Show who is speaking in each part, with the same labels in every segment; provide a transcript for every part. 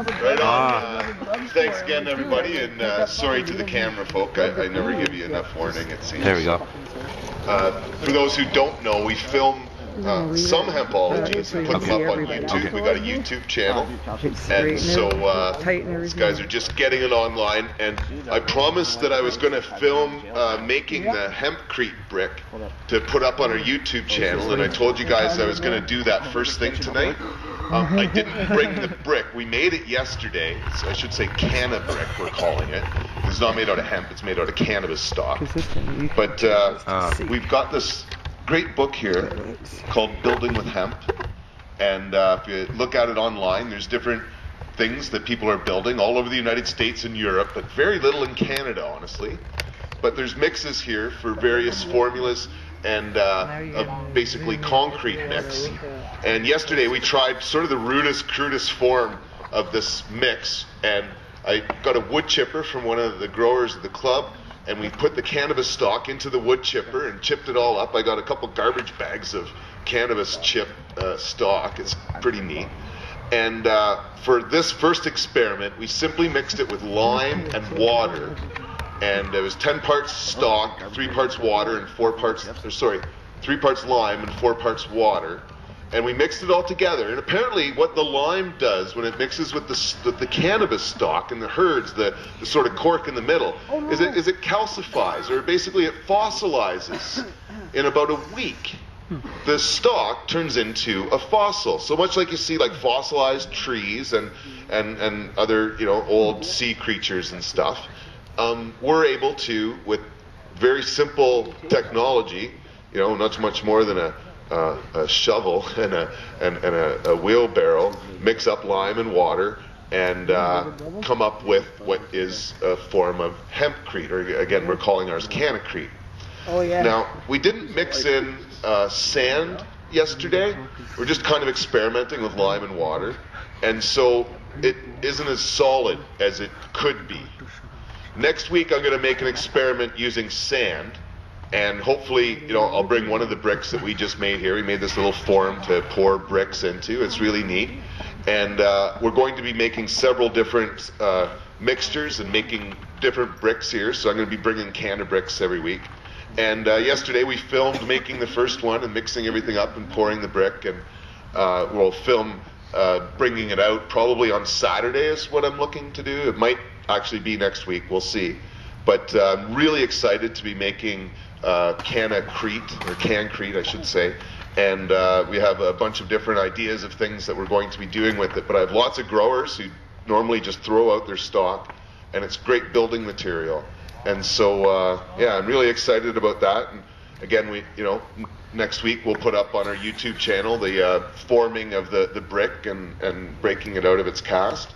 Speaker 1: Right on. Thanks again, everybody, and sorry to the camera folk. I never give you enough warning, it seems.
Speaker 2: There we go.
Speaker 1: For those who don't know, we film some Hempologies and put them up on YouTube. We got a YouTube channel, and so these guys are just getting it online. And I promised that I was going to film making the hempcrete brick to put up on our YouTube channel, and I told you guys I was going to do that first thing tonight. I didn't bring the brick. We made it yesterday. I should say canna brick, we're calling it. It's not made out of hemp. It's made out of cannabis stock. But we've got this great book here called Building with Hemp. And if you look at it online, there's different things that people are building all over the United States and Europe, but very little in Canada, honestly. But there's mixes here for various formulas and basically concrete mix. And yesterday we tried sort of the rudest, crudest form of this mix, and I got a wood chipper from one of the growers of the club, and we put the cannabis stalk into the wood chipper and chipped it all up. I got a couple garbage bags of cannabis chip stalk. It's pretty neat. And for this first experiment, we simply mixed it with lime and water. And it was 10 parts stock, 3 parts water, and 3 parts lime and 4 parts water. And we mixed it all together. And apparently what the lime does when it mixes with the cannabis stalk and the herds, the sort of cork in the middle, is it calcifies, or basically it fossilizes in about a week. The stalk turns into a fossil. So much like you see like fossilized trees and other, old sea creatures and stuff. We're able to, with very simple technology, not much more than a shovel and a wheelbarrow, mix up lime and water, and come up with what is a form of hempcrete, or again, we're calling ours cannacrete.
Speaker 3: Oh yeah.
Speaker 1: Now, we didn't mix in sand yesterday. We're just kind of experimenting with lime and water, and so it isn't as solid as it could be. Next week, I'm going to make an experiment using sand, and hopefully, I'll bring one of the bricks that we just made here. We made this little form to pour bricks into. It's really neat. And we're going to be making several different mixtures and making different bricks here, so I'm going to be bringing canna bricks every week. And yesterday, we filmed making the first one and mixing everything up and pouring the brick, and we'll film bringing it out probably on Saturday is what I'm looking to do. It might actually be next week, we'll see. But I'm really excited to be making cannacrete, or cancrete I should say, and we have a bunch of different ideas of things that we're going to be doing with it. But I have lots of growers who normally just throw out their stock, and it's great building material. And so yeah, I'm really excited about that. And again, next week we'll put up on our YouTube channel the forming of the brick and breaking it out of its cast.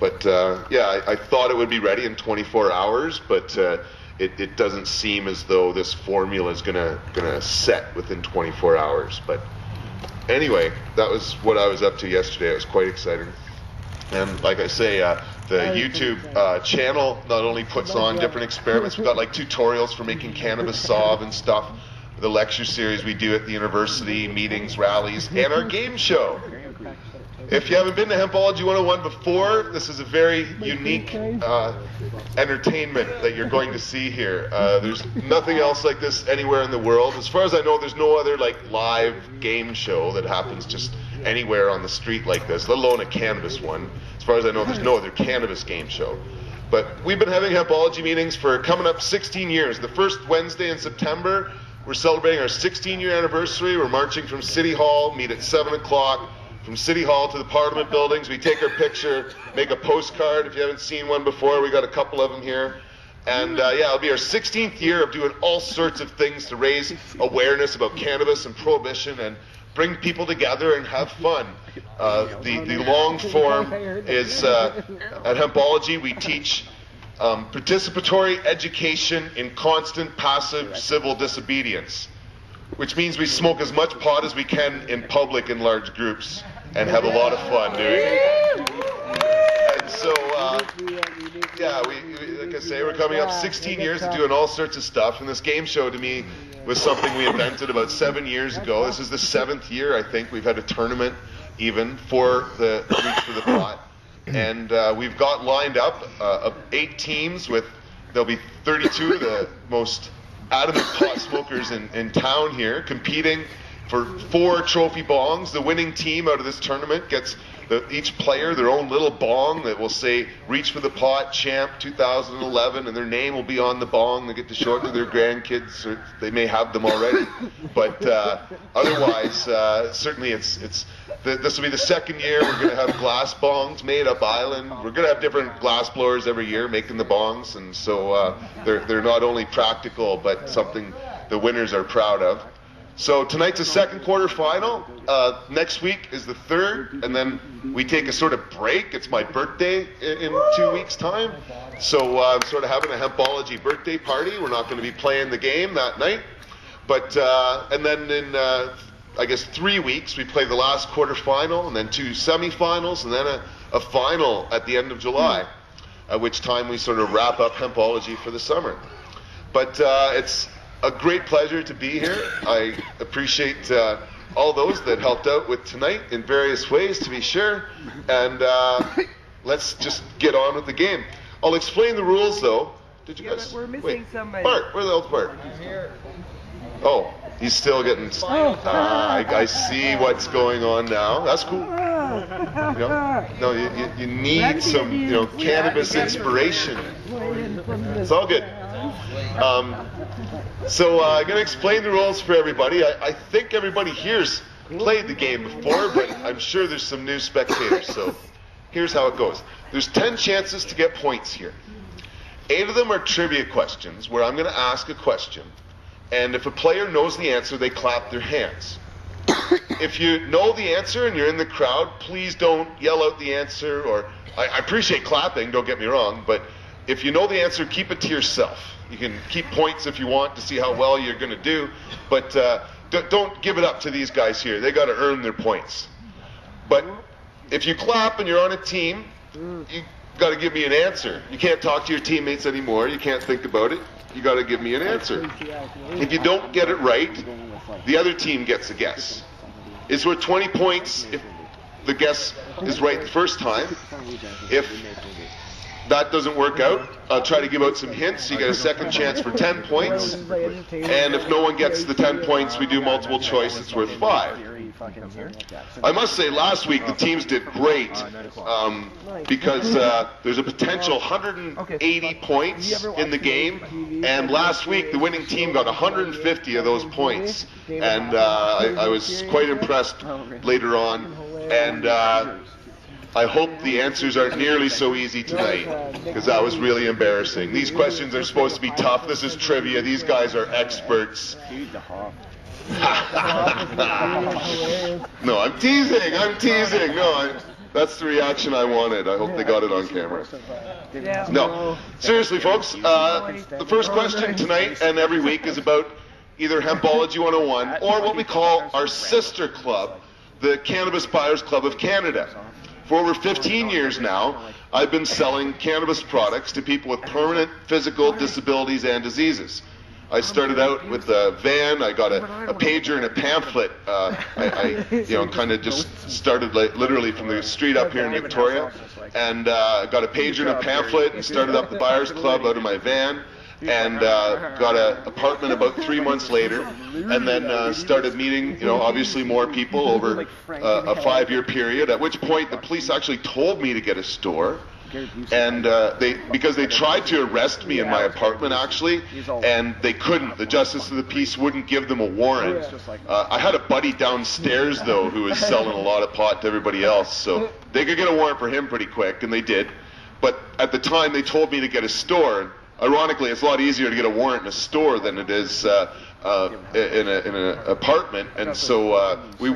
Speaker 1: But yeah, I thought it would be ready in 24 hours, but it doesn't seem as though this formula is gonna set within 24 hours. But anyway, that was what I was up to yesterday. It was quite exciting. And like I say, the YouTube channel not only puts on different experiments, we've got like tutorials for making cannabis solve and stuff, the lecture series we do at the university, meetings, rallies, and our game show. If you haven't been to Hempology 101 before, this is a very unique entertainment that you're going to see here. There's nothing else like this anywhere in the world. As far as I know, there's no other live game show that happens just anywhere on the street like this, let alone a cannabis one. As far as I know, there's no other cannabis game show. But we've been having Hempology meetings for coming up 16 years. The first Wednesday in September, we're celebrating our 16-year anniversary. We're marching from City Hall, meet at 7 o'clock. From City Hall to the Parliament buildings, we take our picture, make a postcard. If you haven't seen one before, we got a couple of them here. And yeah, it'll be our 16th year of doing all sorts of things to raise awareness about cannabis and prohibition and bring people together and have fun. The long form is, at Hempology, we teach participatory education in constant passive civil disobedience, which means we smoke as much pot as we can in public in large groups and have a lot of fun doing it. And so, yeah, we like I say, we're coming up 16 years of doing all sorts of stuff, and this game show to me was something we invented about 7 years ago. This is the 7th year, I think. We've had a tournament even for the Reach for the Pot. And we've got lined up 8 teams with, there'll be 32 of the most adamant pot smokers in town here competing for 4 trophy bongs. The winning team out of this tournament gets each player their own little bong that will say "Reach for the Pot Champ 2011," and their name will be on the bong. They get to show it to their grandkids, or they may have them already. But otherwise, certainly this will be the second year we're going to have glass bongs made up island. We're going to have different glass blowers every year making the bongs, and so they're not only practical but something the winners are proud of. So tonight's a second quarter final. Next week is the third, and then we take a sort of break. It's my birthday in 2 weeks' time. So I'm sort of having a Hempology birthday party. We're not going to be playing the game that night. But and then in, I guess, 3 weeks, we play the last quarter final, and then 2 semifinals, and then a final at the end of July, at which time we sort of wrap up Hempology for the summer. But it's a great pleasure to be here. I appreciate all those that helped out with tonight in various ways, to be sure. And let's just get on with the game. I'll explain the rules, though. Did you guys?
Speaker 2: We're missing somebody.
Speaker 1: Bart, where the hell's Bart?
Speaker 3: I'm here.
Speaker 1: Oh, he's still getting. I see what's going on now. That's cool. No, you need some, cannabis inspiration. It's all good. So I'm going to explain the rules for everybody. I think everybody here's played the game before, but I'm sure there's some new spectators. So here's how it goes. There's 10 chances to get points here. 8 of them are trivia questions, where I'm going to ask a question, and if a player knows the answer, they clap their hands. If you know the answer and you're in the crowd, please don't yell out the answer, or I appreciate clapping, don't get me wrong, but if you know the answer, keep it to yourself. You can keep points if you want to see how well you're going to do, but don't give it up to these guys here. They got to earn their points. But if you clap and you're on a team, you got to give me an answer. You can't talk to your teammates anymore. You can't think about it. You got to give me an answer. If you don't get it right, the other team gets a guess. It's worth 20 points if the guess is right the first time. If that doesn't work out, I'll try to give out some hints. You get a second chance for 10 points. And if no one gets the 10 points, we do multiple choice. It's worth 5. I must say, last week the teams did great because there's a potential 180 points in the game. And last week the winning team got 150 of those points. And I was quite impressed later on. And I hope the answers aren't nearly so easy tonight, because that was really embarrassing. These questions are supposed to be tough. This is trivia. These guys are experts. No, I'm teasing. No, that's the reaction I wanted. I hope they got it on camera. No, seriously, folks, the first question tonight and every week is about either Hempology 101 or what we call our sister club, the Cannabis Buyers Club of Canada. For over 15 years now, I've been selling cannabis products to people with permanent physical disabilities and diseases. I started out with a van. I got a pager and a pamphlet. I kind of just started literally from the street up here in Victoria, and got a pager and a pamphlet and started up the Buyers Club out of my van. And got an apartment about 3 months later, and then started meeting, obviously more people over a 5-year period, at which point the police actually told me to get a store. And because they tried to arrest me in my apartment, actually, and they couldn't. The justice of the peace wouldn't give them a warrant. I had a buddy downstairs, though, who was selling a lot of pot to everybody else, so they could get a warrant for him pretty quick, and they did. But at the time, they told me to get a store. Ironically, it's a lot easier to get a warrant in a store than it is in an apartment. And so we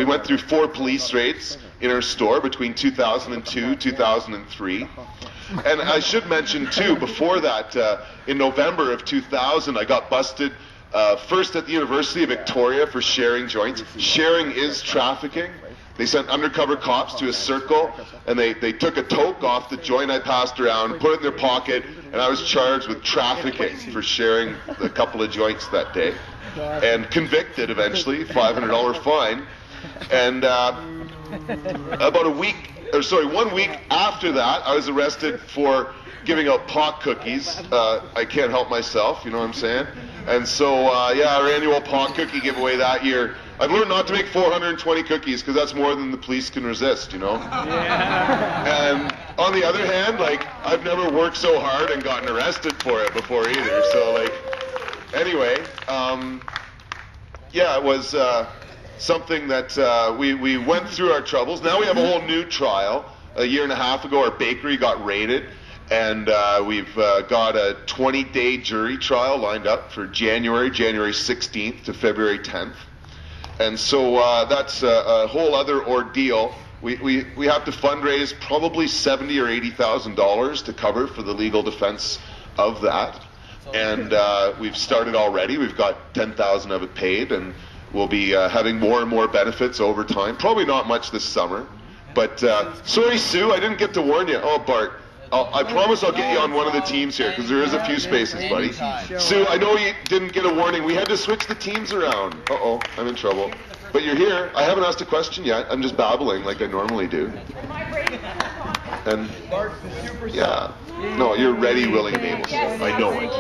Speaker 1: went through 4 police raids in our store between 2002 2003. And I should mention, too, before that, in November of 2000, I got busted first at the University of Victoria for sharing joints. Sharing is trafficking. They sent undercover cops to a circle, and they took a toke off the joint I passed around, put it in their pocket, and I was charged with trafficking for sharing a couple of joints that day, and convicted eventually, $500 fine. And about a week 1 week after that, I was arrested for giving out pot cookies. I can't help myself, you know what I'm saying? And so, our annual pot cookie giveaway that year, I've learned not to make 420 cookies because that's more than the police can resist, you know? Yeah. And on the other hand, like, I've never worked so hard and gotten arrested for it before either. So, like, anyway, it was something that we went through our troubles. Now we have a whole new trial. A year and a half ago, our bakery got raided. And we've got a 20-day jury trial lined up for January 16th to February 10th. And so that's a whole other ordeal. We have to fundraise probably $70,000 or $80,000 to cover for the legal defense of that. And we've started already. We've got $10,000 of it paid, and we'll be having more and more benefits over time. Probably not much this summer. But sorry, Sue, I didn't get to warn you. Oh, Bart. I promise I'll get you on one of the teams here, because there is a few spaces, buddy. Sue, I know you didn't get a warning. We had to switch the teams around. Uh-oh, I'm in trouble. But you're here. I haven't asked a question yet. I'm just babbling like I normally do. And, yeah. No, you're ready, willing, and able. I know it.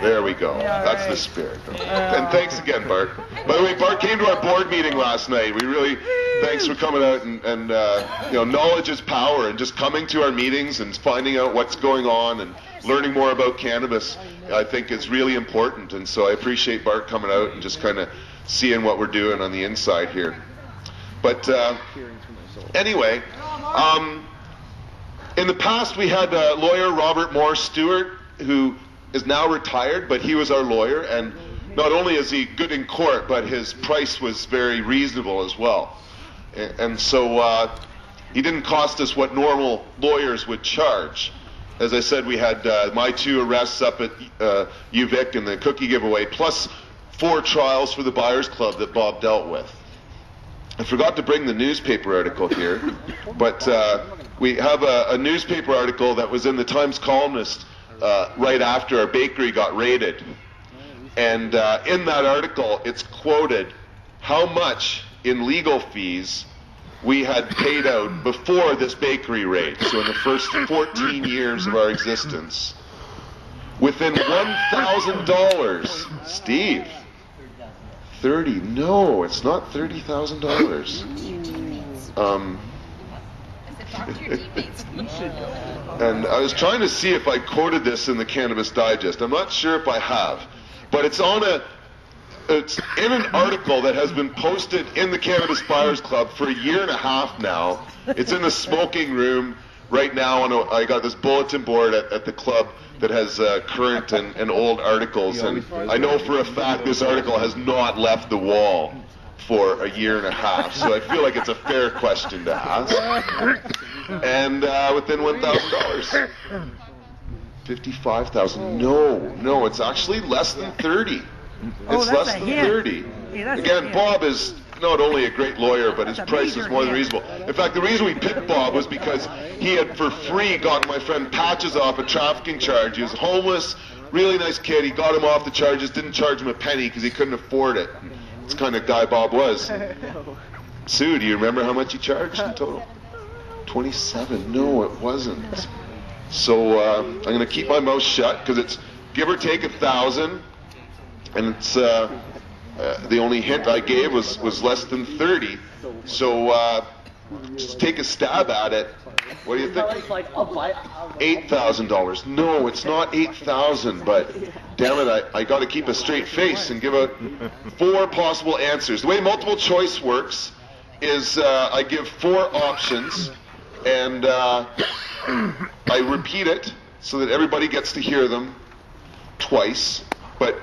Speaker 1: There we go. That's the spirit. And thanks again, Bart. By the way, Bart came to our board meeting last night. We really, thanks for coming out and knowledge is power, and just coming to our meetings and finding out what's going on and learning more about cannabis, I think is really important. And so I appreciate Bart coming out and just kind of seeing what we're doing on the inside here. But anyway, in the past, we had lawyer Robert Moore Stewart, who is now retired, but he was our lawyer, and not only is he good in court, but his price was very reasonable as well. And so he didn't cost us what normal lawyers would charge. As I said, we had my 2 arrests up at UVic and the cookie giveaway, plus 4 trials for the Buyers Club that Bob dealt with. I forgot to bring the newspaper article here, but we have a newspaper article that was in the Times Columnist right after our bakery got raided. And in that article, it's quoted how much in legal fees we had paid out before this bakery raid. So in the first 14 years of our existence, within $1,000, Steve. 30? No, it's not $30,000. And I was trying to see if I quoted this in the Cannabis Digest. I'm not sure if I have, but it's in an article that has been posted in the Cannabis Buyers Club for a year and a half now. It's in the smoking room right now, and I got this bulletin board at the club that has current and old articles, and I know for a fact this article has not left the wall for a year and a half, so I feel like it's a fair question to ask. And within $1,000. $55,000. No, it's actually less than 30. It's less than 30. Again, Bob is not only a great lawyer, but his price is more than reasonable. In fact, the reason we picked Bob was because he had for free gotten my friend Patches off a trafficking charge. He was homeless, really nice kid. He got him off the charges, didn't charge him a penny because he couldn't afford it. That's the kind of guy Bob was. Sue, do you remember how much he charged in total? 27. No, it wasn't. So I'm going to keep my mouth shut because it's give or take 1,000, and it's the only hint I gave was less than 30. So just take a stab at it. What do you think? $8,000. No, it's not 8,000, but damn it, I got to keep a straight face and give out 4 possible answers. The way multiple choice works is I give 4 options, and I repeat it so that everybody gets to hear them twice. But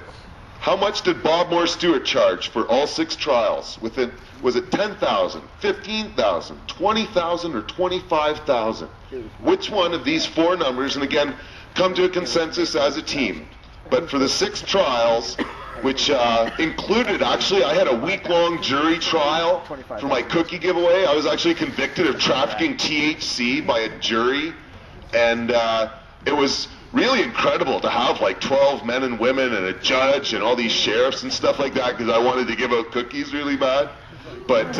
Speaker 1: how much did Bob Moore Stewart charge for all 6 trials? Was it $10,000, $15,000, $20,000, or $25,000? Which one of these 4 numbers, and again, come to a consensus as a team. But for the 6 trials, which included, actually, I had a week-long jury trial for my cookie giveaway. I was actually convicted of trafficking THC by a jury, and it was really incredible to have like 12 men and women and a judge and all these sheriffs and stuff like that, because I wanted to give out cookies really bad. But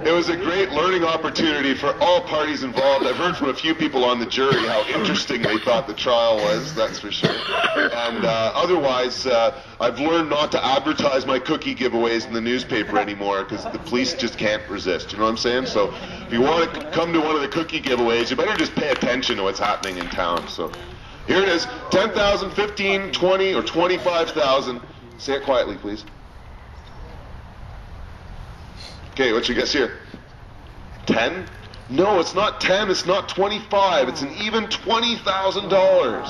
Speaker 1: it was a great learning opportunity for all parties involved. I've heard from a few people on the jury how interesting they thought the trial was, that's for sure. And otherwise, I've learned not to advertise my cookie giveaways in the newspaper anymore, because the police just can't resist, you know what I'm saying? So if you want to come to one of the cookie giveaways, you better just pay attention to what's happening in town. So here it is, 10,000, 15, 20, or 25,000. Say it quietly, please. Okay, what's your guess here? 10? No, it's not 10, it's not 25, it's an even $20,000.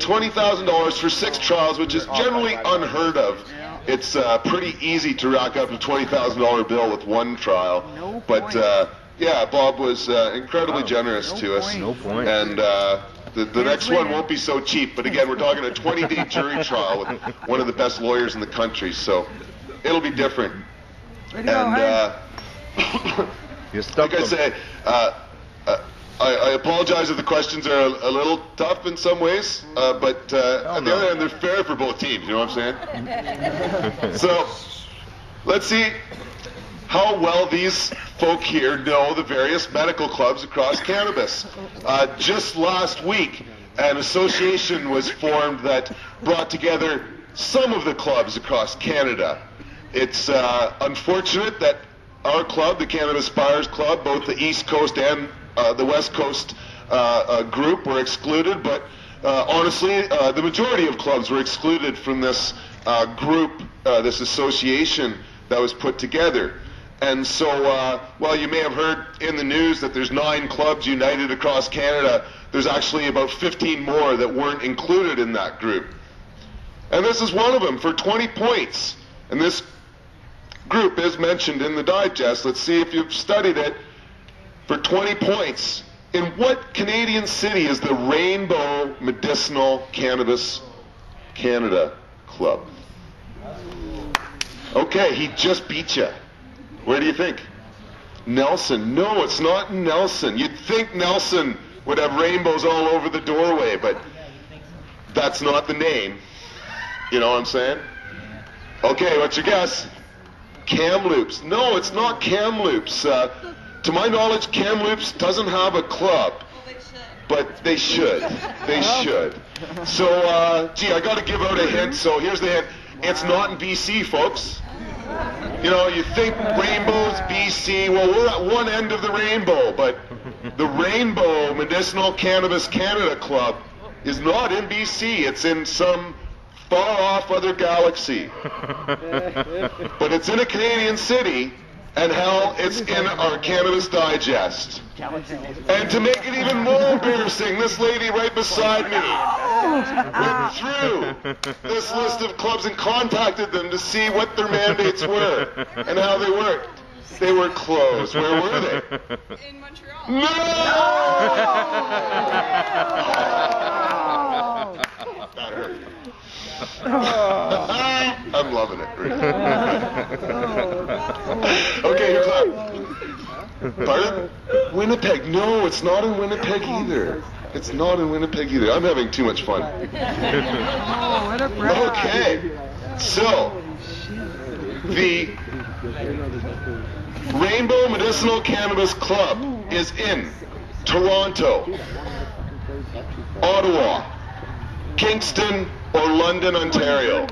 Speaker 1: $20,000 for 6 trials, which is generally unheard of. It's pretty easy to rack up a $20,000 bill with one trial. But yeah, Bob was incredibly generous to us.
Speaker 2: No point.
Speaker 1: And the next one won't be so cheap. But again, we're talking a 20-day jury trial with one of the best lawyers in the country, so it'll be different. And like I say, I apologize if the questions are a little tough in some ways, but on the other hand, they're fair for both teams, you know what I'm saying? So, let's see how well these folk here know the various medical clubs across cannabis. Just last week, an association was formed that brought together some of the clubs across Canada. It's unfortunate that our club, the Cannabis Buyers Club, both the East Coast and the West Coast group were excluded, but honestly, the majority of clubs were excluded from this group, this association that was put together. And so, while you may have heard in the news that there's 9 clubs united across Canada, there's actually about 15 more that weren't included in that group. And this is one of them for 20 points. And this group is mentioned in the digest. Let's see if you've studied it. For 20 points, in what Canadian city is the Rainbow Medicinal Cannabis Canada Club? Okay, he just beat you. Where do you think? Nelson. No, it's not in Nelson. You'd think Nelson would have rainbows all over the doorway, but that's not the name. You know what I'm saying? Okay, what's your guess? Kamloops. No, it's not Kamloops. To my knowledge, Kamloops doesn't have a club. But they should. They should. So, gee, I got to give out a hint. So here's the hint. It's not in BC, folks. You know, you think rainbows, BC. Well, we're at one end of the rainbow, but the Rainbow Medicinal Cannabis Canada Club is not in BC. It's in some far-off other galaxy. But it's in a Canadian city, and hell, it's in our Cannabis Digest. And to make it even more embarrassing, this lady right beside me went through this list of clubs and contacted them to see what their mandates were and how they worked. They were closed. Where were they?
Speaker 3: In Montreal.
Speaker 1: No! That hurt. I'm loving it. Okay, you're clap. Pardon? Winnipeg. No, it's not in Winnipeg either. It's not in Winnipeg either. I'm having too much fun. Okay. So, the Rainbow Medicinal Cannabis Club is in Toronto, Ottawa, Kingston, or London, Ontario.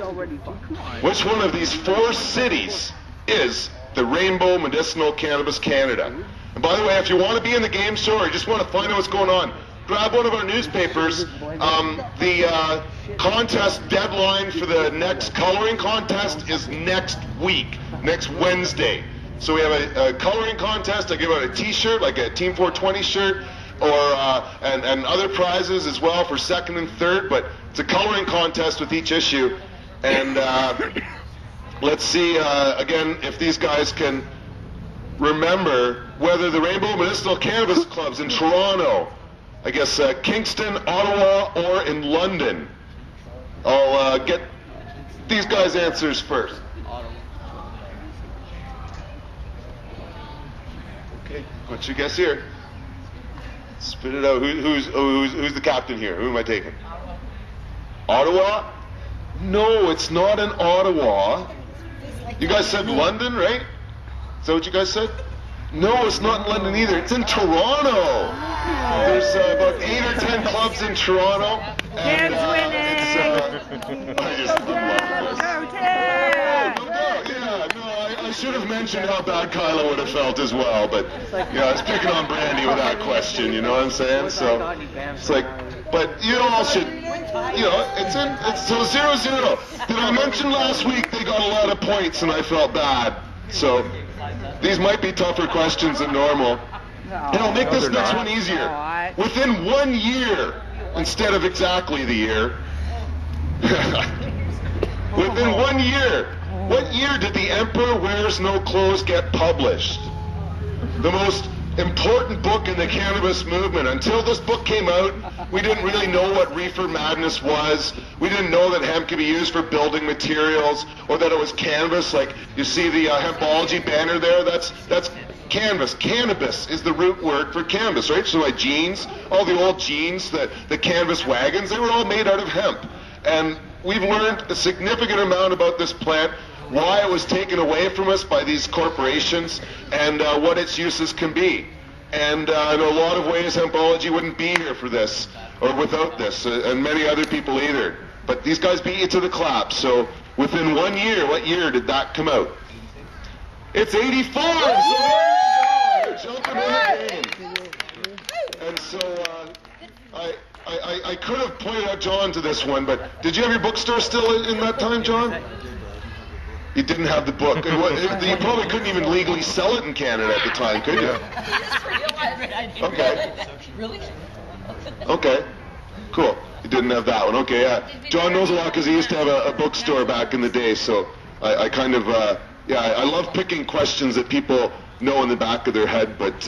Speaker 1: Which one of these 4 cities is the Rainbow Medicinal Cannabis Canada? And by the way, if you want to be in the game show or you just want to find out what's going on, grab one of our newspapers. The contest deadline for the next coloring contest is next week, next Wednesday. So we have a coloring contest. I give out a t-shirt, like a Team 420 shirt, or and other prizes as well for second and third, but it's a coloring contest with each issue. And let's see again if these guys can remember whether the Rainbow Medicinal Cannabis Club's in Toronto, I guess Kingston, Ottawa, or in London. I'll get these guys' answers first. Okay, what's your guess here? Spit it out. Who's the captain here? Who am I taking? Ottawa? No, it's not in Ottawa. You guys said London, right? Is that what you guys said? No, it's not in London either. It's in Toronto. There's about 8 or 10 clubs in Toronto. And, I just love this. I should have mentioned how bad Kyla would have felt as well, but I was picking on Brandy with that question, you know what I'm saying? So it's like, but you all should, it's so 0-0. Did I mention last week they got a lot of points and I felt bad? So these might be tougher questions than normal. And I'll make this next one easier. Within 1 year, instead of exactly the year, within 1 year, what year did The Emperor Wears No Clothes get published? The most important book in the cannabis movement. Until this book came out, we didn't really know what reefer madness was. We didn't know that hemp could be used for building materials, or that it was cannabis. Like you see the Hempology banner there, that's canvas. Cannabis is the root word for cannabis, right? So my jeans, all the old jeans, the canvas wagons, they were all made out of hemp. And we've learned a significant amount about this plant, why it was taken away from us by these corporations, and what its uses can be. And in a lot of ways, Hempology wouldn't be here for this, or without this, and many other people either. But these guys beat you to the clap. So within 1 year, what year did that come out? It's 84! So there you go! Jumping in the game. And so I could have pointed out John to this one, but did you have your bookstore still in that time, John? You didn't have the book. You probably couldn't even legally sell it in Canada at the time, could you? Okay.
Speaker 2: Really?
Speaker 1: Okay. Cool. You didn't have that one. Okay, yeah. John knows a lot because he used to have a bookstore back in the day, so I kind of, I love picking questions that people know in the back of their head, but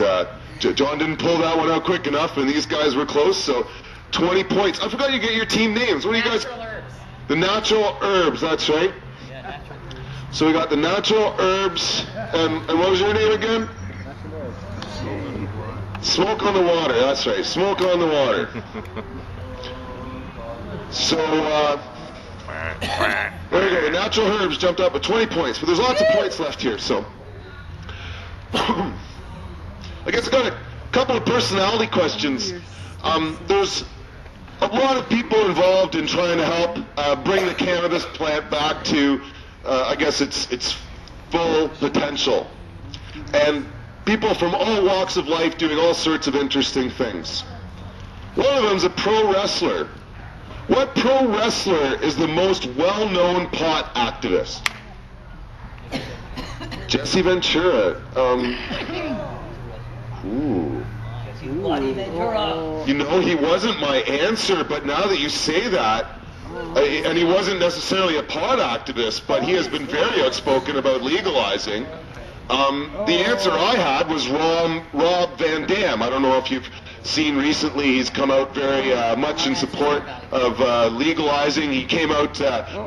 Speaker 1: John didn't pull that one out quick enough, and these guys were close, so 20 points. I forgot you get your team names. What are you guys?
Speaker 2: Natural Herbs.
Speaker 1: The Natural Herbs, that's right.
Speaker 2: Yeah, Natural Herbs.
Speaker 1: So we got the Natural Herbs, and what was your name again? Smoke on the Water, that's right. Smoke on the Water. So, there we go. The Natural Herbs jumped up with 20 points, but there's lots of points left here, so. I guess I got a couple of personality questions. There's a lot of people involved in trying to help bring the cannabis plant back to, I guess, its full potential. And people from all walks of life doing all sorts of interesting things. One of them is a pro wrestler. What pro wrestler is the most well-known pot activist? Jesse Ventura. Ooh. You know, he wasn't my answer, but now that you say that, and he wasn't necessarily a pot activist, but he has been very outspoken about legalizing. The answer I had was Rob Van Dam. I don't know if you've seen recently, he's come out very much in support of legalizing. He came out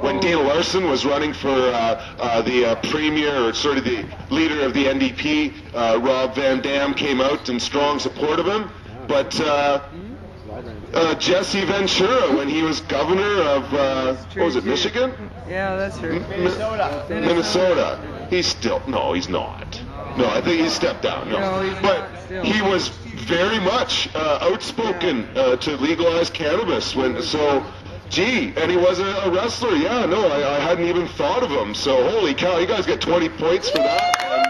Speaker 1: when Dana Larson was running for the premier, or sort of the leader of the NDP. Rob Van Dam came out in strong support of him. But Jesse Ventura, when he was governor of, what was it, Michigan?
Speaker 3: Yeah, that's true.
Speaker 1: Minnesota. He's still, no, he's not. No, I think he's stepped down. No,
Speaker 3: he's
Speaker 1: but
Speaker 3: not still.
Speaker 1: he was very much outspoken to legalize cannabis. Gee, and he was a wrestler. Yeah, no, I hadn't even thought of him. So holy cow, you guys get 20 points for that. And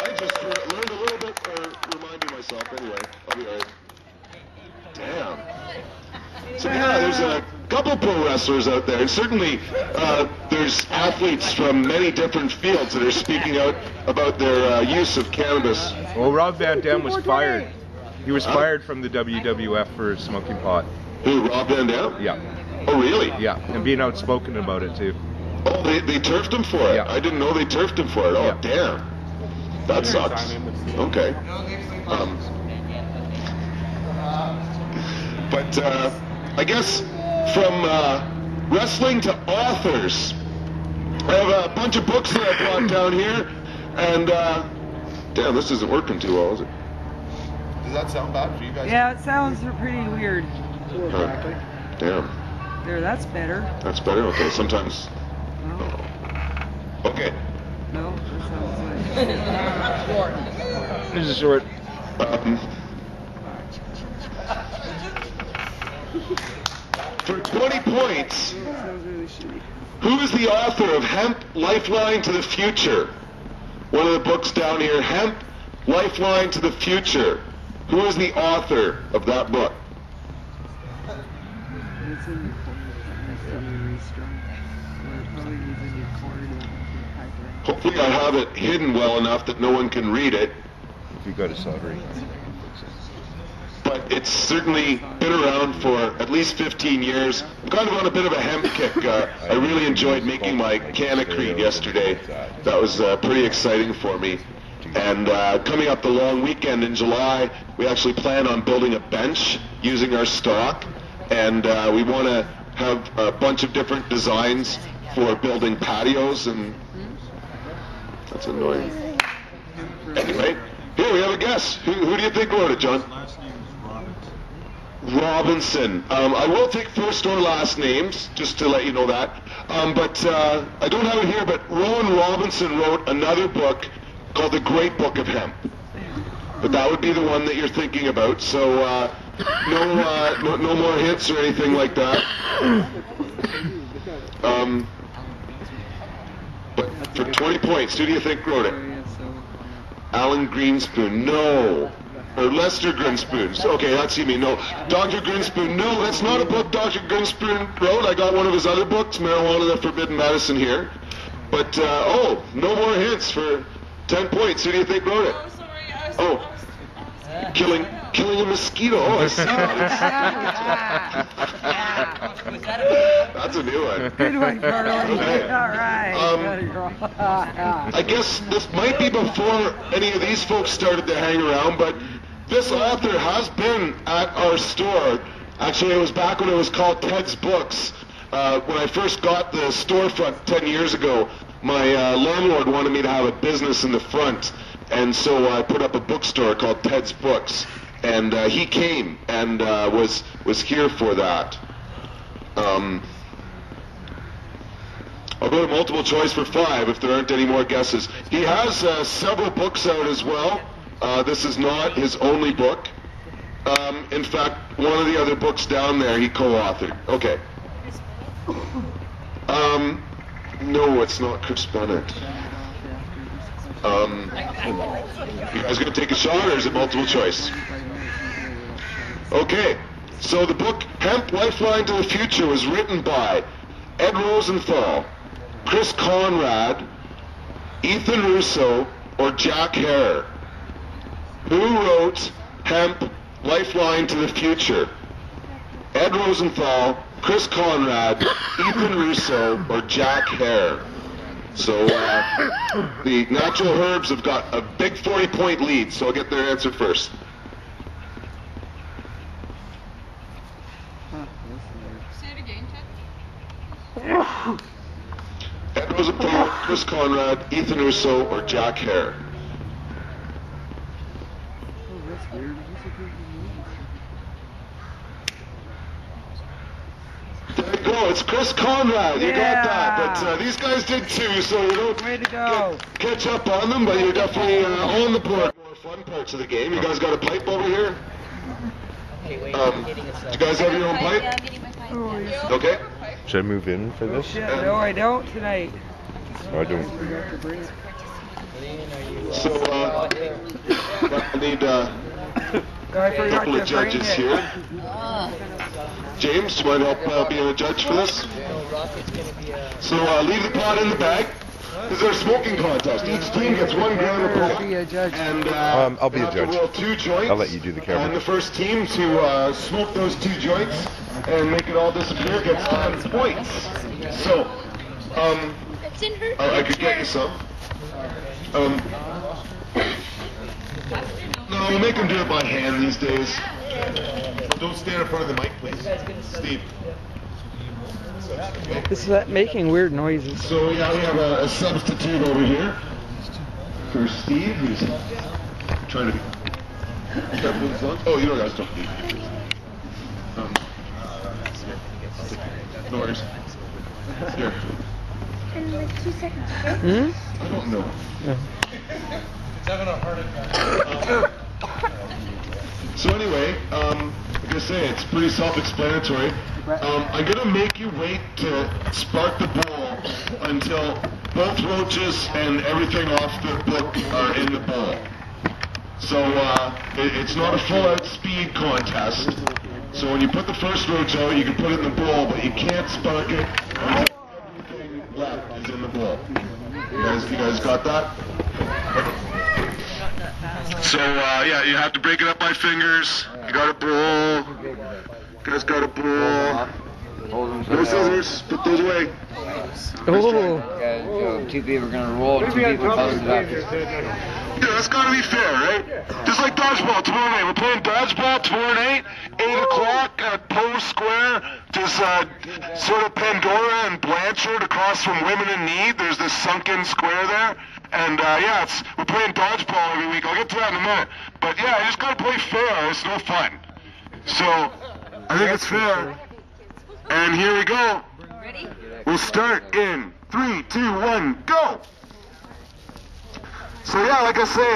Speaker 1: I just learned a little bit, or reminded myself. Anyway, I'll be all right. Damn. So yeah, there's a couple pro wrestlers out there, and certainly there's athletes from many different fields that are speaking out about their use of cannabis.
Speaker 4: Well, Rob Van Dam was fired. He was fired from the WWF for smoking pot.
Speaker 1: Who, Rob Van Dam?
Speaker 4: Yeah.
Speaker 1: Oh, really?
Speaker 4: Yeah, and being outspoken about it too.
Speaker 1: Oh, they turfed him for it?
Speaker 4: Yeah.
Speaker 1: I didn't know they turfed him for it. Oh,
Speaker 4: Yeah.
Speaker 1: damn. That sucks. Okay. But I guess from wrestling to authors, I have a bunch of books that I brought down here, and damn, this isn't working too well, is it? Does that sound bad for you guys?
Speaker 3: Yeah, it sounds pretty weird.
Speaker 1: Damn.
Speaker 2: There, that's better.
Speaker 1: That's better? Okay, sometimes...
Speaker 2: No.
Speaker 1: Okay.
Speaker 2: No, that sounds like...
Speaker 4: This is short.
Speaker 1: For 20 points,
Speaker 2: That sounds really shitty.
Speaker 1: who is the author of Hemp, Lifeline to the Future? One of the books down here, Hemp, Lifeline to the Future. Who is the author of that book?
Speaker 2: It's in your corn. It's really strong. Or it probably is in your corn.
Speaker 1: Hopefully I have it hidden well enough that no one can read it.
Speaker 4: If you go to soldering.
Speaker 1: But it's certainly been around for at least 15 years. I'm kind of on a bit of a hemp kick. I really enjoyed making my Canacrete yesterday. That was pretty exciting for me. And coming up the long weekend in July, we actually plan on building a bench using our stock. And we want to have a bunch of different designs for building patios. And that's annoying. Anyway, here we have a guess. Who do you think wrote it, John? Robinson. I will take first or last names, just to let you know that. But I don't have it here, but Rowan Robinson wrote another book called The Great Book of Hemp. But that would be the one that you're thinking about, so no more hints or anything like that. But for 20 points, who do you think wrote it? Alan Greenspoon. No. Or Lester Grinspoon. Okay, that's you mean. No. Dr. Grinspoon. No, that's not a book Dr. Grinspoon wrote. I got one of his other books, Marijuana, the Forbidden Medicine, here. But, no more hints for 10 points. Who do you think wrote it? Oh, killing a mosquito. Oh, I see that. That's a new one.
Speaker 2: Good one, Carly.
Speaker 1: Okay.
Speaker 2: All right.
Speaker 1: I guess this might be before any of these folks started to hang around, but this author has been at our store. Actually, it was back when it was called Ted's Books. When I first got the storefront 10 years ago, my landlord wanted me to have a business in the front, and so I put up a bookstore called Ted's Books. And he came and was here for that. I'll go to multiple choice for 5 if there aren't any more guesses. He has several books out as well. This is not his only book. In fact, one of the other books down there he co-authored. Okay. No, it's not Chris Bennett. You guys gonna take a shot or is it multiple choice? Okay. So the book Hemp, Lifeline to the Future was written by Ed Rosenthal, Chris Conrad, Ethan Russo, or Jack Hare. Who wrote Hemp, Lifeline to the Future? Ed Rosenthal, Chris Conrad, Ethan Russo, or Jack Hare? So the Natural Herbs have got a big 40-point lead, so I'll get their answer first.
Speaker 3: Say it again, Ted.
Speaker 1: Ed Rosenthal, Chris Conrad, Ethan Russo, or Jack Hare?
Speaker 2: Oh, that's weird.
Speaker 1: There you go, it's Chris Conrad. You got that. But these guys did too, so you don't
Speaker 2: Way to go.
Speaker 1: catch up on them, but you're definitely on the board. More fun parts of the game. You guys got a pipe over here? Do you guys have your own pipe?
Speaker 3: Yeah, I'm getting my pipe.
Speaker 2: Oh,
Speaker 3: Yeah.
Speaker 1: Okay.
Speaker 4: Should I move in for this?
Speaker 2: Shit, no, I don't tonight.
Speaker 4: No, I don't.
Speaker 2: Forgot to bring it.
Speaker 1: So I need
Speaker 2: I
Speaker 1: a
Speaker 2: forgot
Speaker 1: couple
Speaker 2: to
Speaker 1: of
Speaker 2: bring
Speaker 1: judges
Speaker 2: it.
Speaker 1: here. James, do you mind help being a judge for this? So leave the pot in the bag. This is our smoking contest. Each team gets 1 gram of pot.
Speaker 2: Be a judge.
Speaker 1: And
Speaker 4: I'll be a
Speaker 1: we'll have to
Speaker 4: judge.
Speaker 1: roll 2 joints.
Speaker 4: I'll let you do the camera.
Speaker 1: And the first team to smoke those 2 joints and make it all disappear gets 10 points. So,
Speaker 3: It's in her
Speaker 1: I could get you some. No, we'll make them do it by hand these days. Don't stand in front of the mic, please. Steve.
Speaker 2: It's making weird noises.
Speaker 1: So yeah, we have a substitute over here for Steve, who's trying to be. Oh, you don't guys don't need. No worries. Here.
Speaker 3: In like 2 seconds, okay?
Speaker 2: Hmm?
Speaker 1: I don't know. So anyway, like I say, it's pretty self-explanatory. I'm gonna make you wait to spark the bowl until both roaches and everything off the book are in the bowl. So it's not a full-out speed contest. So when you put the first roach out, you can put it in the bowl, but you can't spark it until everything left is in the bowl. You guys got that? So yeah, you have to break it up by fingers. You got a bowl. You guys got a bowl. No scissors. Put those away.
Speaker 2: Oh.
Speaker 5: Two people are gonna roll. Two people close it up.
Speaker 1: Yeah, that's gotta be fair, right? Just like dodgeball tomorrow night. We're playing dodgeball tomorrow night, 8 o'clock at Post Square. Just sort of Pandora and Blanchard across from Women in Need. There's this sunken square there. And yeah, we're playing dodgeball every week. I'll get to that in a minute. But yeah, you just gotta play fair. It's no fun. So, I think it's fair. And here we go.
Speaker 3: Ready?
Speaker 1: We'll start in 3, 2, 1, go! So yeah, like I say,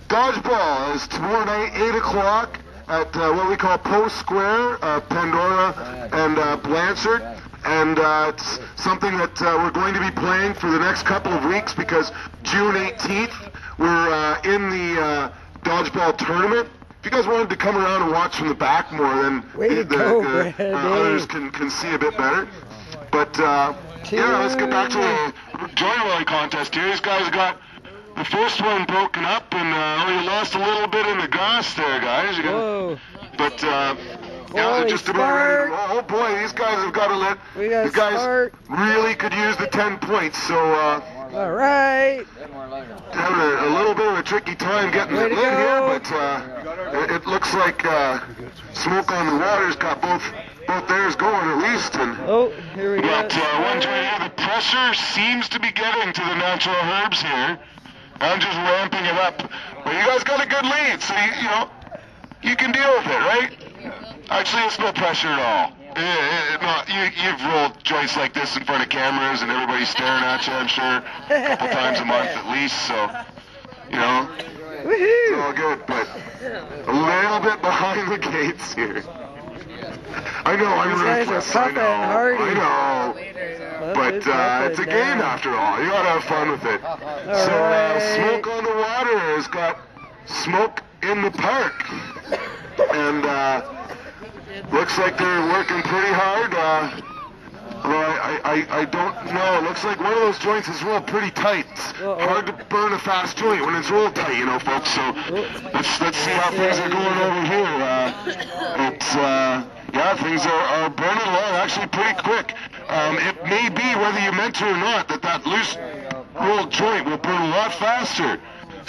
Speaker 1: dodgeball is tomorrow night, 8 o'clock at what we call Post Square, Pandora and Blanchard. And it's something that we're going to be playing for the next couple of weeks because June 18th, we're in the dodgeball tournament. If you guys wanted to come around and watch from the back more, then others can see a bit better. But yeah, let's get back to the joint rolling contest here. These guys got the first one broken up, and you lost a little bit in the grass there, guys.
Speaker 2: Whoa.
Speaker 1: But yeah, just about ready. Oh boy, these guys have got to let. These guys really could use the 10 points. So
Speaker 2: All right.
Speaker 1: having a little bit of a tricky time getting it lit here, but it looks like Smoke on the Water's got both theirs going at least. And
Speaker 2: Oh, here we go.
Speaker 1: got one joint here. The pressure seems to be getting to the natural herbs here. I'm just ramping it up. But you guys got a good lead, so you know you can deal with it, right? Actually, it's no pressure at all. You've rolled joints like this in front of cameras and everybody's staring at you, I'm sure, a couple times a month at least, so, you know, it's all good, but a little bit behind the gates here. I know, I'm
Speaker 2: These guys are
Speaker 1: ruthless,
Speaker 2: puffing hardy.
Speaker 1: I know, but it's a game after all. You gotta have fun with it. So,
Speaker 2: right.
Speaker 1: Smoke on the Water has got Smoke in the Park, and looks like they're working pretty hard. Well, I don't know. It looks like one of those joints is rolled pretty tight. It's hard to burn a fast joint when it's rolled tight, you know, folks. So let's see how things are going over here. Yeah, things are burning along actually pretty quick. It may be, whether you meant to or not, that loose rolled joint will burn a lot faster.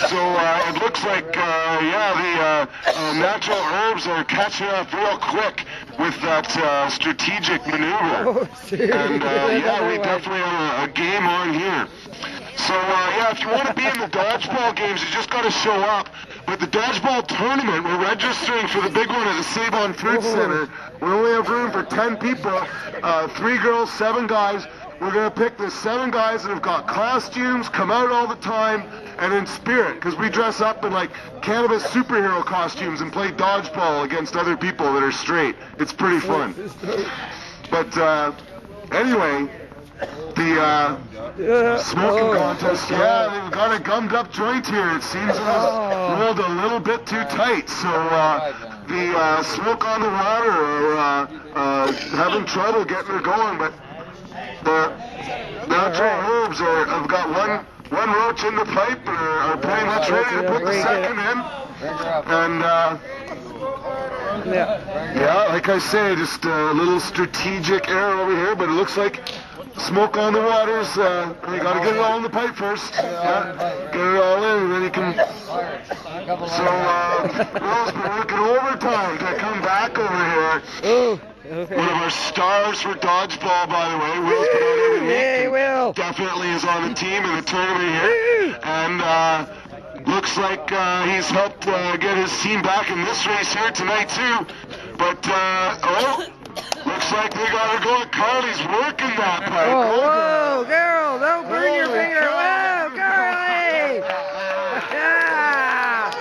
Speaker 1: So it looks like, yeah, the natural herbs are catching up real quick with that strategic maneuver. And yeah, we definitely have a game on here. So yeah, if you want to be in the dodgeball games, you just got to show up. But the dodgeball tournament, we're registering for the big one at the Save-On Food Center. We only have room for 10 people, 3 girls, 7 guys. We're going to pick the 7 guys that have got costumes, come out all the time, and in spirit, because we dress up in like cannabis superhero costumes and play dodgeball against other people that are straight. It's pretty fun. But anyway, the smoking contest, yeah, they've got a gummed up joint here. It seems it was rolled a little bit too tight. So the Smoke on the Water are having trouble getting her going, but the natural herbs have got one roach in the pipe and are pretty much ready to put the second in. And yeah, like I say, just a little strategic error over here, but it looks like Smoke on the Water's, you gotta get it all in the pipe first. Yeah, get it all in, and then you can. So, Will's been working overtime to come back over here.
Speaker 2: Oh, okay.
Speaker 1: One of our stars for dodgeball, by the way. Will's been on every week.
Speaker 2: Yay, Will.
Speaker 1: Definitely is on the team in the tournament here. And looks like he's helped get his team back in this race here tonight, too. But, looks Looks like we gotta go. Carly's working that pipe.
Speaker 2: Oh, whoa, girl, don't burn your finger. Whoa, Carly! Yeah!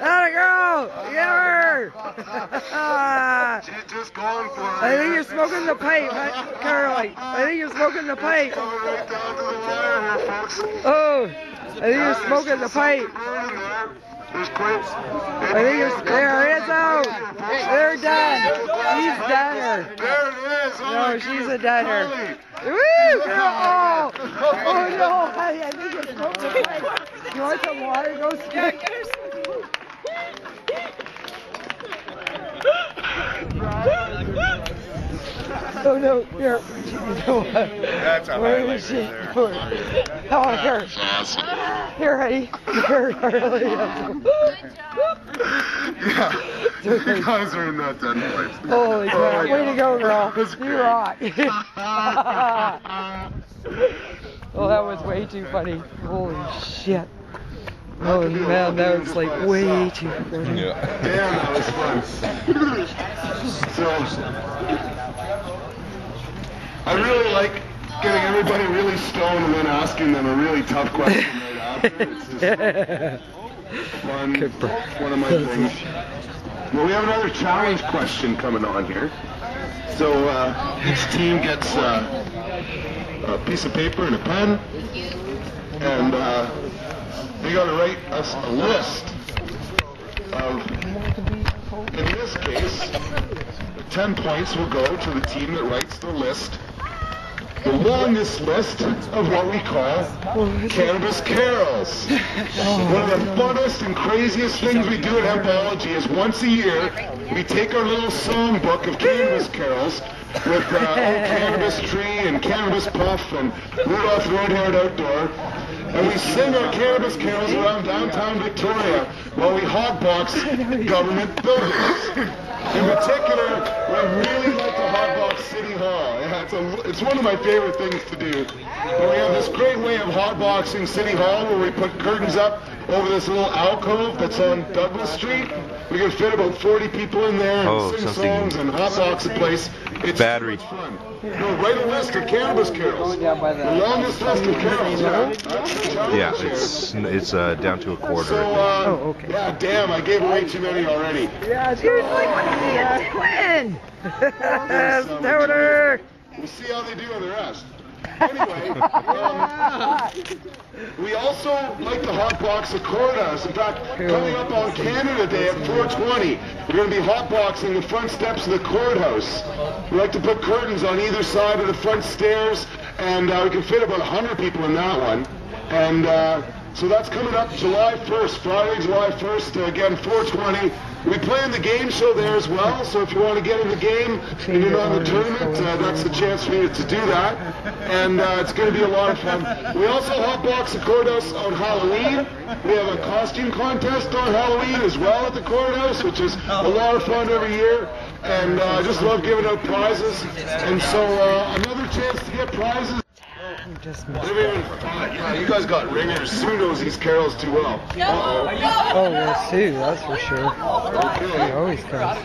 Speaker 2: Atta girl! Get her!
Speaker 1: She's just going for it.
Speaker 2: I think you're smoking the pipe, Carly. I think you're smoking the pipe.
Speaker 1: Coming right down to the wire here, folks.
Speaker 2: Oh, I think you're smoking the pipe.
Speaker 1: There's quite.
Speaker 2: I think it's there. It's out. They're done. He's done her.
Speaker 1: There it is. Oh
Speaker 2: No,
Speaker 1: my
Speaker 2: she's
Speaker 1: goodness.
Speaker 2: a dunner.
Speaker 1: Carly.
Speaker 2: Woo! Oh, oh no! I think it's smoking the pipe. You want some water? Go stick. Oh no! Here.
Speaker 4: That's a
Speaker 2: Where
Speaker 4: highlight
Speaker 2: is she?
Speaker 4: right there.
Speaker 2: Oh, here. Here, honey. Here, Carly.
Speaker 1: Yeah. You guys are in that dead place.
Speaker 2: Holy crap. Way to go, girl.
Speaker 1: That's
Speaker 2: You
Speaker 1: great.
Speaker 2: rock. Oh, that was way too funny. Holy shit. Oh man, that was like way too funny.
Speaker 4: Yeah.
Speaker 1: Damn, that was fun. So, I really like getting everybody really stoned and then asking them a really tough question right after. It's just fun. One of my things. Well, we have another challenge question coming on here. So, each team gets a piece of paper and a pen, and they got to write us a list of, in this case, 10 points will go to the team that writes the list, the longest list of what we call cannabis carols. One of the funnest and craziest things we do at Hempology is once a year, we take our little songbook of cannabis carols with Oh Cannabis Tree and Cannabis Puff and Rudolph the Red-Haired Outdoor, and we sing our cannabis carols around downtown Victoria while we hotbox government buildings. In particular, we really like to hotbox City Hall. Yeah, it's one of my favorite things to do. But we have this great way of hotboxing City Hall where we put curtains up over this little alcove that's on Douglas Street. We can fit about 40 people in there and sing songs and hotbox the place. It's
Speaker 4: Battery.
Speaker 1: so much fun. No, write a list of cannabis carols. The longest list of carols.
Speaker 4: Yeah, it's down to a quarter.
Speaker 1: So,
Speaker 2: okay.
Speaker 1: yeah, damn, I gave away too many already.
Speaker 2: Yeah, seriously, what are you doing? Stoner!
Speaker 1: We'll see how they do on the rest. Anyway, we also like to hotbox the courthouse. In fact, coming up on Canada Day at 4:20, we're going to be hotboxing the front steps of the courthouse. We like to put curtains on either side of the front stairs, and we can fit about 100 people in that one. And so that's coming up July 1st, Friday, July 1st, again, 4:20. We play in the game show there as well, so if you want to get in the game and you're not in the tournament, that's the chance for you to do that. And it's going to be a lot of fun. We also hotbox the courthouse on Halloween. We have a costume contest on Halloween as well at the courthouse, which is a lot of fun every year. And I just love giving out prizes. And so another chance to get prizes. Yeah, you guys got ringers. Sue knows these carols too well. Uh-oh.
Speaker 2: Oh, well, Sue, that's for sure. She always comes.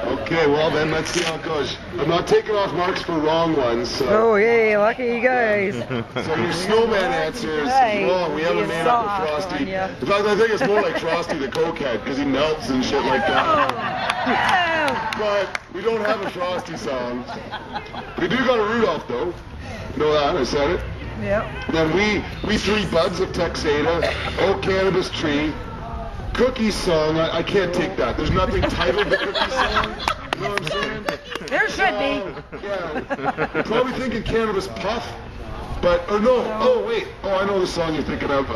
Speaker 1: Okay, well then, let's see how it goes. I'm not taking off marks for wrong ones. So.
Speaker 2: Oh, yay, lucky you guys.
Speaker 1: So your snowman answer is wrong. We haven't made up with Frosty. In fact, I think it's more like Frosty the Cokehead because he melts and shit like that. But we don't have a Frosty song. We do got a Rudolph though. You know that? I said it.
Speaker 2: Yep.
Speaker 1: Then we three buds of Texada, Oh Cannabis Tree, Cookie Song. I can't take that. There's nothing titled the Cookie Song. You know what I'm saying?
Speaker 2: There should be.
Speaker 1: Yeah. You're probably thinking Cannabis Puff, but or no. Oh wait. Oh, I know the song you're thinking of.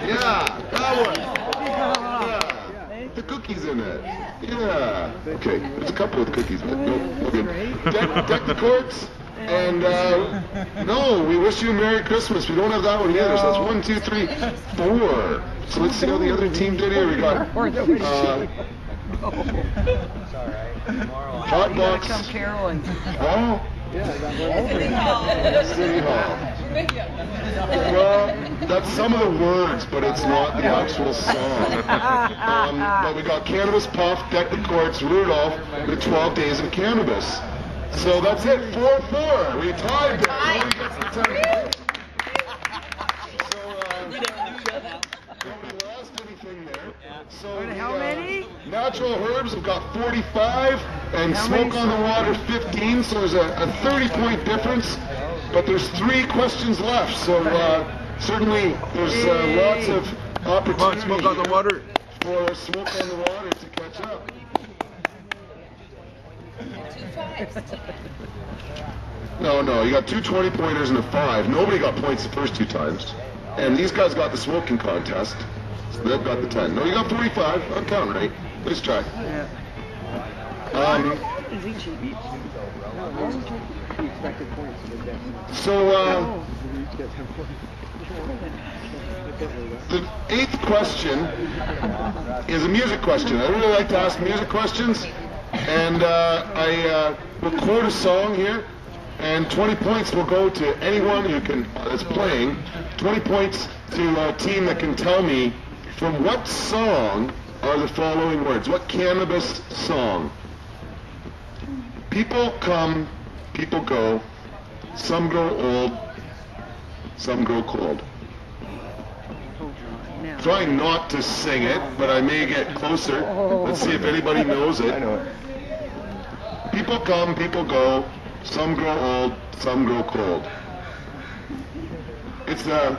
Speaker 1: Yeah, that one. Yeah. The cookies in it. Yeah. Okay. There's a couple of cookies, but no. Okay. Deck the courts. And no, we wish you a Merry Christmas. We don't have that one either. So that's 1, 2, 3, 4. So let's see how the other team did here. We got hot box.
Speaker 2: Come caroling.
Speaker 1: Oh, City Hall. Well, that's some of the words, but it's not the actual song. But we got Cannabis Puff, Deck the Courts, Rudolph, the 12 Days of Cannabis. So that's it, 4-4. We tied there. Nobody gets the 10 points. So, nobody lost anything there. So
Speaker 2: How many?
Speaker 1: Natural Herbs have got 45, and Smoke on the Water 15, so there's a 30-point difference. But there's 3 questions left, so certainly there's lots of opportunity
Speaker 4: Smoke on the Water
Speaker 1: for Smoke on the Water to catch up. No, you got 2 20-pointers and a 5. Nobody got points the first 2 times. And these guys got the smoking contest, so they've got the 10. No, you got 45. I'm counting right. Nice try. So, the 8th question is a music question. I really like to ask music questions, and I will quote a song here, and 20 points will go to anyone who that's playing. 20 points to a team that can tell me from what song are the following words. What cannabis song? People come, people go. Some grow old, some grow cold. Trying not to sing it, but I may get closer. Let's see if anybody knows it.
Speaker 4: I know it.
Speaker 1: People come, people go. Some grow old, some grow cold. It's a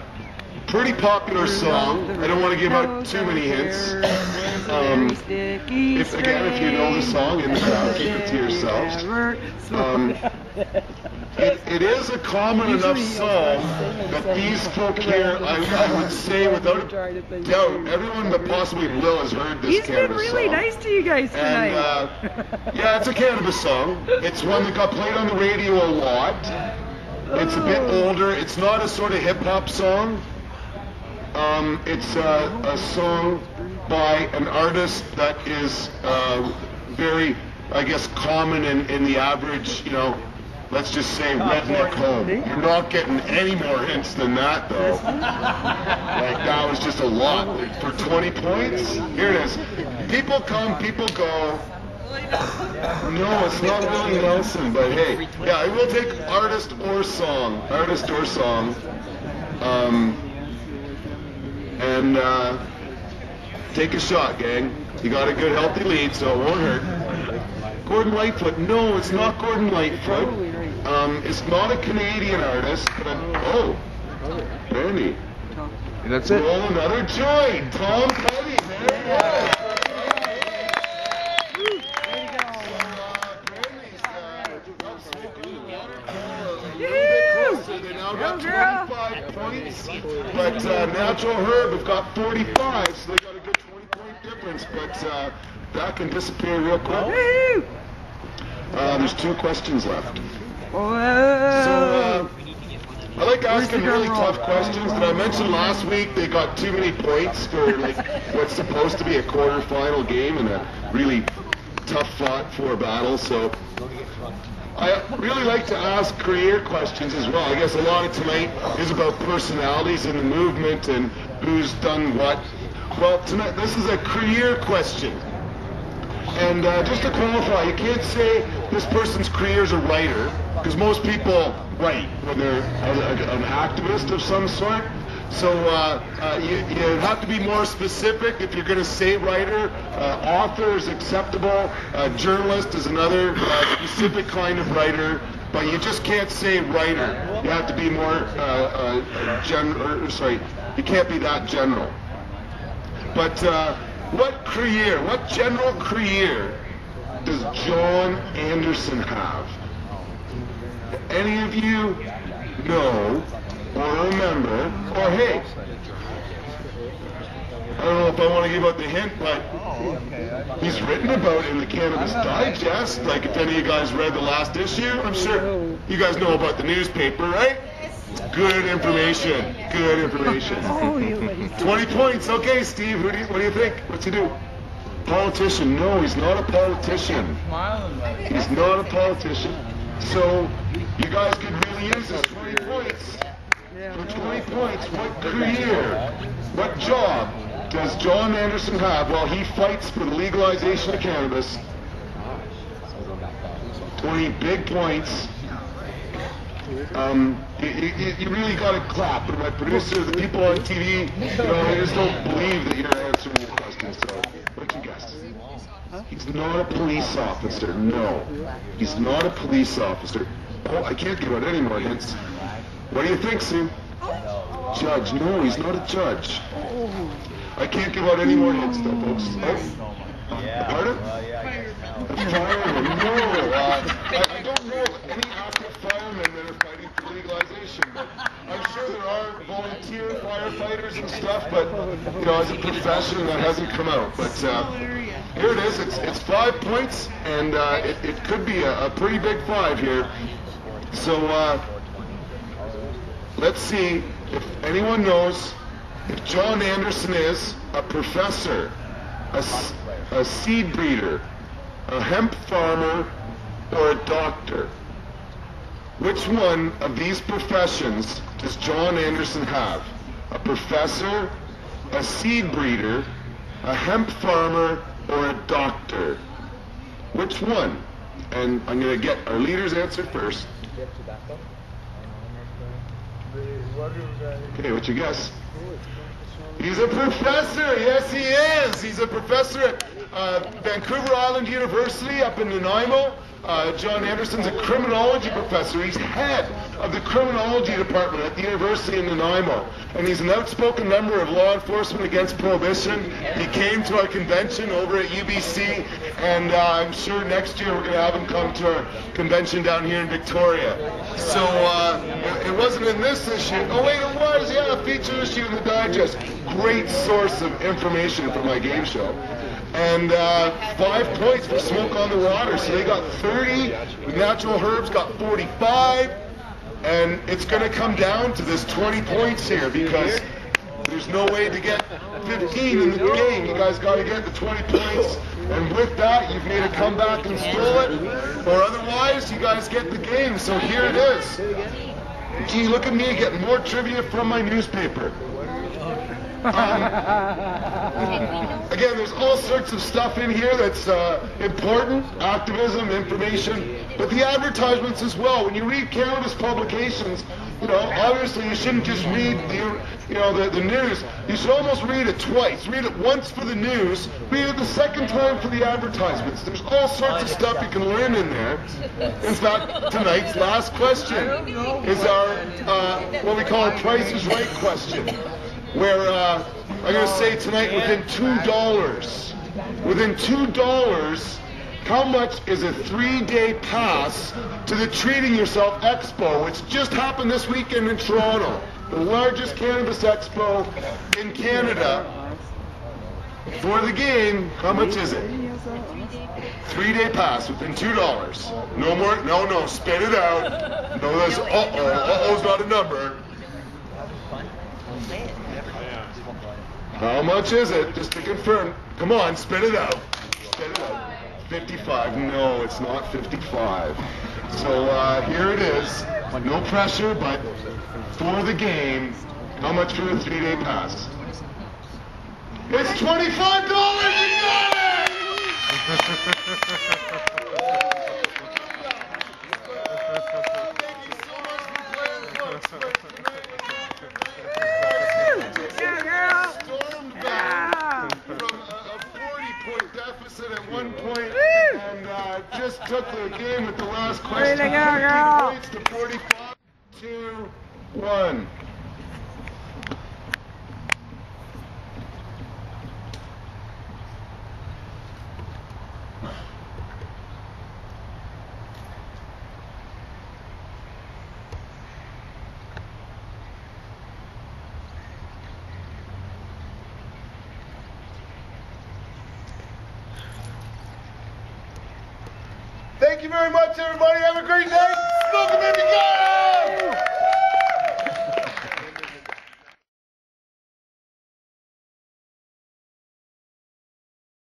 Speaker 1: pretty popular song. I don't want to give out too many hints. If you know the song in the crowd, keep it to yourselves. It is a common enough song that these folk here, I would say without a doubt, everyone but possibly Will has heard this
Speaker 2: He's been
Speaker 1: cannabis
Speaker 2: really
Speaker 1: song.
Speaker 2: nice to you guys tonight.
Speaker 1: And, yeah, it's a cannabis song. It's one that got played on the radio a lot. It's a bit older. It's not a sort of hip-hop song. It's a song by an artist that is very, I guess, common in the average, let's just say redneck home. You're not getting any more hints than that, though. Like, that was just a lot. For 20 points, here it is. People come, people go. No, it's not Willie Nelson, but hey. Yeah, I will take artist or song. Artist or song. And take a shot, gang. You got a good, healthy lead, so it won't hurt. Gordon Lightfoot. No, it's not Gordon Lightfoot. It's not a Canadian artist, but Randy.
Speaker 4: And that's it.
Speaker 1: Roll another joint. Tom Petty. There it is. They now got 25 points, but Natural Herb have got 45, so they got a good 20-point difference, but that can disappear real quick. There's 2 questions left. So, I like asking really tough questions. Did I mention last week they got too many points for what's supposed to be a quarterfinal game and a really tough fought for battle, so I really like to ask career questions as well. I guess a lot of tonight is about personalities in the movement and who's done what. Well, tonight this is a career question. And just to qualify, you can't say this person's career is a writer, because most people write when they're an activist of some sort. So you have to be more specific if you're going to say writer. Author is acceptable. Journalist is another specific kind of writer. But you just can't say writer. You have to be more you can't be that general. But what general career does John Anderson have? Any of you know or remember, or hey, I don't know if I want to give out the hint, but he's written about in the Cannabis Digest. Like, if any of you guys read the last issue, I'm sure you guys know about the newspaper, right? Good information. Good information. 20 points. Okay, Steve, what do you think? What's he do? Politician. No, he's not a politician. He's not a politician. So
Speaker 6: You guys could really use this 20 points.
Speaker 2: Yeah.
Speaker 6: For 20 points, what career, what job does John Anderson have while he fights for the legalization of cannabis? 20 big points. You really got to clap. And my producer, the people on TV, they just don't believe that you're answering your question. So, what'd you guess? He's not a police officer. No, he's not a police officer. Oh, I can't give out any more hints. What do you think, Sue? Judge. No, he's not a judge. I can't give out any more hints, though, folks. Oh. Pardon? Fireman. No. I don't know of any active firemen that are fighting for legalization, but I'm sure there are volunteer firefighters and stuff, but, as a profession, that hasn't come out. But here it is. It's 5 points, and it could be a pretty big 5 here. So let's see if anyone knows if John Anderson is a professor, a seed breeder, a hemp farmer, or a doctor. Which one of these professions does John Anderson have? A professor, a seed breeder, a hemp farmer, or a doctor? Which one? And I'm going to get our leader's answer first. Okay, what you guess? He's a professor. Yes, he is. He's a professor at Vancouver Island University up in Nanaimo. John Anderson's a criminology professor. He's head of the criminology department at the University in Nanaimo. And he's an outspoken member of law enforcement against prohibition. He came to our convention over at UBC, and I'm sure next year we're going to have him come to our convention down here in Victoria. So it wasn't in this issue. Oh, wait, it was. Yeah, a feature issue in the Digest. Great source of information for my game show. And 5 points for Smoke on the Water. So they got 30. Natural Herbs got 45. And it's going to come down to this 20 points here because there's no way to get 15 in the game. You guys got to get the 20 points. And with that, you've made a comeback and stole it. Or otherwise, you guys get the game. So here it is. Gee, look at me getting more trivia from my newspaper. Again, there's all sorts of stuff in here that's important, activism, information, but the advertisements as well. When you read cannabis publications, obviously you shouldn't just read the news. You should almost read it twice. Read it once for the news, read it the second time for the advertisements. There's all sorts of stuff you can learn in there. In fact, tonight's last question is our, what we call our Price is Right question, where I'm going to say tonight within $2. Within $2, how much is a 3-day pass to the Treating Yourself Expo, which just happened this weekend in Toronto, the largest cannabis expo in Canada? For the game, how much is it? 3-day pass within $2. No more, no, spit it out. No, that's uh-oh's not a number. How much is it? Just to confirm. Come on, spit it out. Spit it out. 55. No, it's not 55. So here it is. No pressure, but for the game, how much for the 3-day pass? It's $25. You got it! At one point, and just took the game at the last question. Way to go, girl! Points to 45 to 1. Thank you very much, everybody. Have a great night. Smoke 'em if you got it!